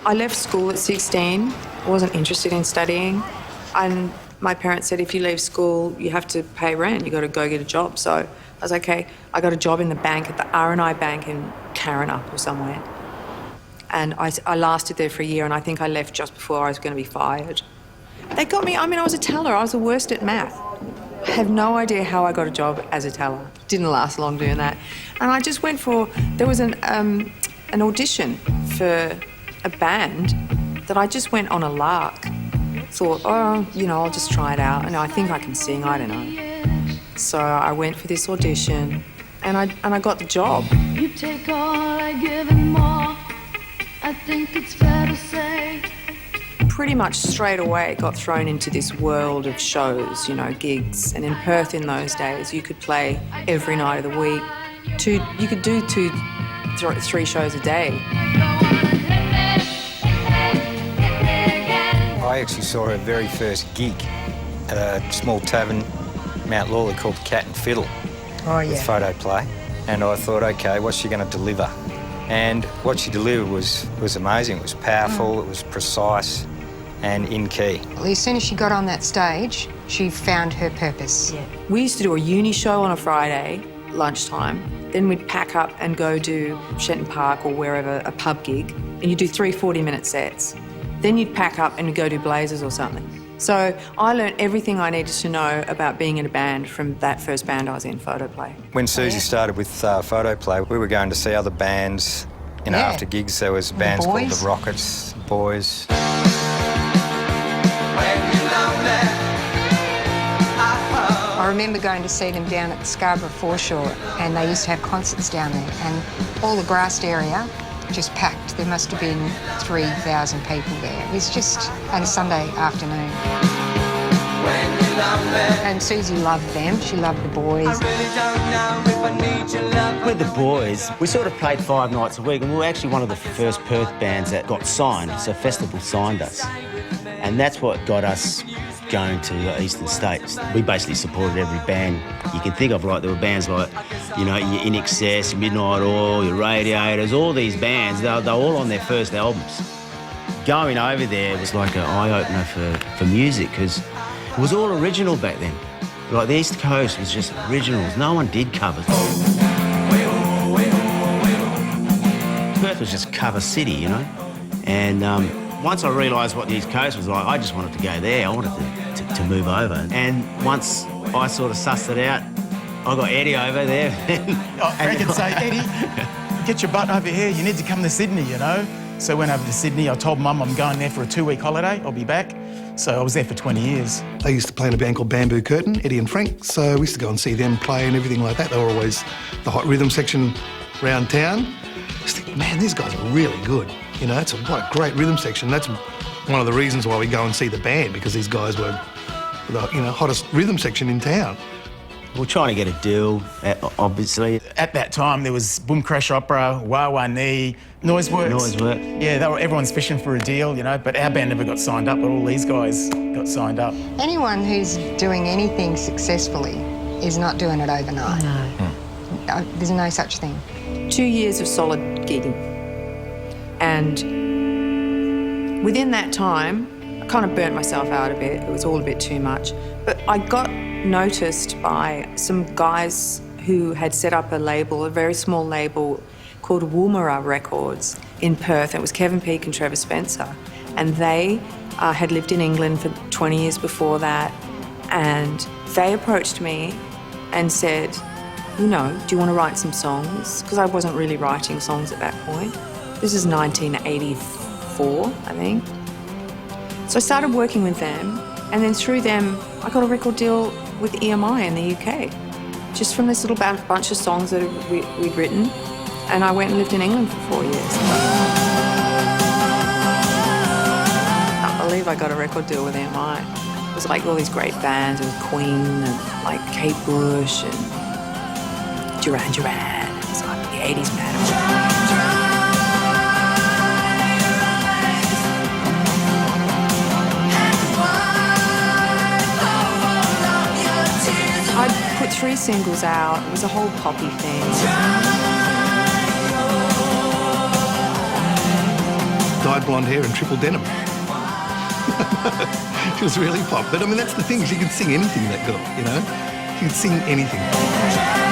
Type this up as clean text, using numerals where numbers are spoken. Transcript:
I left school at 16. I wasn't interested in studying. And my parents said, if you leave school, you have to pay rent. You got to go get a job. So I was like, okay. I got a job in the bank at the R&I Bank in Karrinyup or somewhere. And I lasted there for a year, and I think I left just before I was going to be fired. They got me, I was a teller. I was the worst at math. I have no idea how I got a job as a teller. Didn't last long doing that. And I just went there was an audition for a band that I just went on a lark. Thought, I'll just try it out. And I think I can sing, I don't know. So I went for this audition, and I got the job. You take all I give and more. I think it's fair to say. Pretty much straight away got thrown into this world of shows, gigs. And in Perth in those days, you could play every night of the week. You could do 3 shows a day. I actually saw her very first gig at a small tavern, Mount Lawley, called the Cat and Fiddle. Oh, yeah. With photo play. And I thought, OK, what's she going to deliver? And what she delivered was amazing. It was powerful, it was precise and in key. Well, as soon as she got on that stage, she found her purpose. Yeah. We used to do a uni show on a Friday, lunchtime. Then we'd pack up and go do Shenton Park or wherever, a pub gig, and you'd do 3 40-minute sets. Then you'd pack up and go do Blazers or something. So I learned everything I needed to know about being in a band from that first band I was in, Photo Play. When Susie started with Photo Play, we were going to see other bands, after gigs. There was bands called the Rockets, Boys. I remember going to see them down at the Scarborough Foreshore, and they used to have concerts down there, and all the grassed area just packed. There must have been 3,000 people there. It was just on a Sunday afternoon. And Susie loved them. She loved the Boys. With the Boys, we sort of played 5 nights a week, and we were actually one of the first Perth bands that got signed, so Festival signed us. And that's what got us going to the eastern states. We basically supported every band you can think of. Like, there were bands like, your In Excess, Midnight Oil, your Radiators, all these bands, they're all on their first albums. Going over there was like an eye-opener for music, because it was all original back then. Like, the East Coast was just originals. No one did covers. Perth was just cover city, And once I realised what the East Coast was like, I just wanted to go there. I wanted to move over. And once I sort of sussed it out, I got Eddie over there. Frank would say, Eddie, get your butt over here. You need to come to Sydney, So I went over to Sydney. I told Mum I'm going there for a 2-week holiday. I'll be back. So I was there for 20 years. They used to play in a band called Bamboo Curtain, Eddie and Frank. So we used to go and see them play and everything like that. They were always the hot rhythm section around town. I was thinking, man, these guys are really good. It's what a great rhythm section. That's one of the reasons why we go and see the band, because these guys were the hottest rhythm section in town. We're trying to get a deal, obviously. At that time, there was Boom Crash Opera, Wah Wah Nee, Noiseworks. Yeah, everyone's fishing for a deal, but our band never got signed up, but all these guys got signed up. Anyone who's doing anything successfully is not doing it overnight. No. There's no such thing. 2 years of solid gigging. And within that time, I kind of burnt myself out a bit. It was all a bit too much. But I got noticed by some guys who had set up a label, a very small label called Woomera Records in Perth. It was Kevin Peake and Trevor Spencer. And they had lived in England for 20 years before that. And they approached me and said, do you want to write some songs? Because I wasn't really writing songs at that point. This is 1984, I think. So I started working with them, and then through them, I got a record deal with EMI in the UK, just from this little bunch of songs that we'd written, and I went and lived in England for 4 years. I can't believe I got a record deal with EMI. It was like all these great bands. It was Queen and like Kate Bush and Duran Duran. It was like the 80s metal. I put 3 singles out. It was a whole poppy thing. dyed blonde hair and triple denim. She was really pop. But I mean, that's the thing, she can sing anything, that girl, you know? She can sing anything.